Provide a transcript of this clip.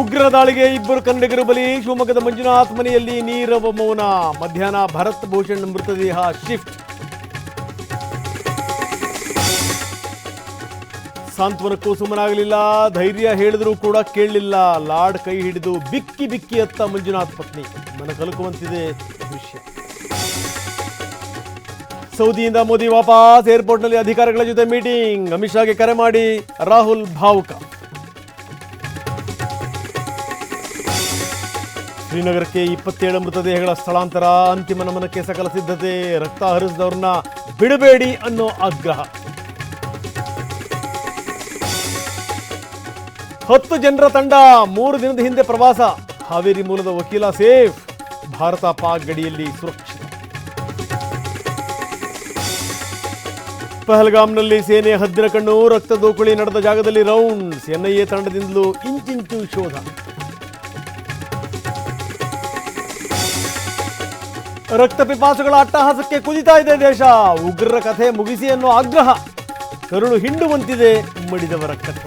ಉಗ್ರ ದಾಳಿಗೆ ಇಬ್ಬರು ಕನ್ನಡಿಗರು ಬಲಿ. ಶಿವಮೊಗ್ಗದ ಮಂಜುನಾಥ್ ಮನೆಯಲ್ಲಿ ನೀರವ ಮೌನ. ಮಧ್ಯಾಹ್ನ ಭರತ್ ಭೂಷಣ್ ಮೃತದೇಹ ಶಿಫ್ಟ್. ಸಾಂತ್ವನಕ್ಕೂ ಸುಮ್ಮನಾಗಲಿಲ್ಲ. ಧೈರ್ಯ ಹೇಳಿದರೂ ಕೂಡ ಕೇಳಲಿಲ್ಲ. ಲಾಡ್ ಕೈ ಹಿಡಿದು ಬಿಕ್ಕಿ ಬಿಕ್ಕಿ ಅತ್ತ ಮಂಜುನಾಥ್ ಪತ್ನಿ. ಮನ ಕಲಕುವಂತಿದೆ ದೃಶ್ಯ. ಸೌದಿಯಿಂದ ಮೋದಿ ವಾಪಸ್. ಏರ್ಪೋರ್ಟ್ನಲ್ಲಿ ಅಧಿಕಾರಿಗಳ ಜೊತೆ ಮೀಟಿಂಗ್. ಅಮಿತ್ ಶಾಗೆ ಕರೆ ಮಾಡಿ ರಾಹುಲ್ ಭಾವುಕ. ಶ್ರೀನಗರಕ್ಕೆ 27 ಮೃತದೇಹಗಳ ಸ್ಥಳಾಂತರ. ಅಂತಿಮ ನಮನಕ್ಕೆ ಸಕಲ ಸಿದ್ಧತೆ. ರಕ್ತ ಹರಿಸಿದವ್ರನ್ನ ಬಿಡಬೇಡಿ ಅನ್ನೋ ಆಗ್ರಹ. 10 ಜನರ ತಂಡ 3 ದಿನದ ಹಿಂದೆ ಪ್ರವಾಸ. ಹಾವೇರಿ ಮೂಲದ ವಕೀಲ ಸೇಫ್. ಭಾರತ ಪಾಕ್ ಗಡಿಯಲ್ಲಿ ಸುರಕ್ಷಿತ. ಪಹಲ್ಗಾಮ್ನಲ್ಲಿ ಸೇನೆ ಹದ್ದಿನ ಕಣ್ಣು. ರಕ್ತ ದೋಕುಳಿ ನಡೆದ ಜಾಗದಲ್ಲಿ ರೌಂಡ್ಸ್. ಎನ್ಐಎ ತಂಡದಿಂದಲೂ ಇಂಚಿಂಚು ಶೋಧ. ರಕ್ತ ಪಿಪಾಸುಗಳ ಅಟ್ಟಹಾಸಕ್ಕೆ ಕುದಿತಾ ಇದೆ ದೇಶ. ಉಗ್ರರ ಕಥೆ ಮುಗಿಸಿ ಅನ್ನೋ ಆಗ್ರಹ. ಕರುಳು ಹಿಂಡುವಂತಿದೆ ಮಡಿದವರ ಕಥೆ.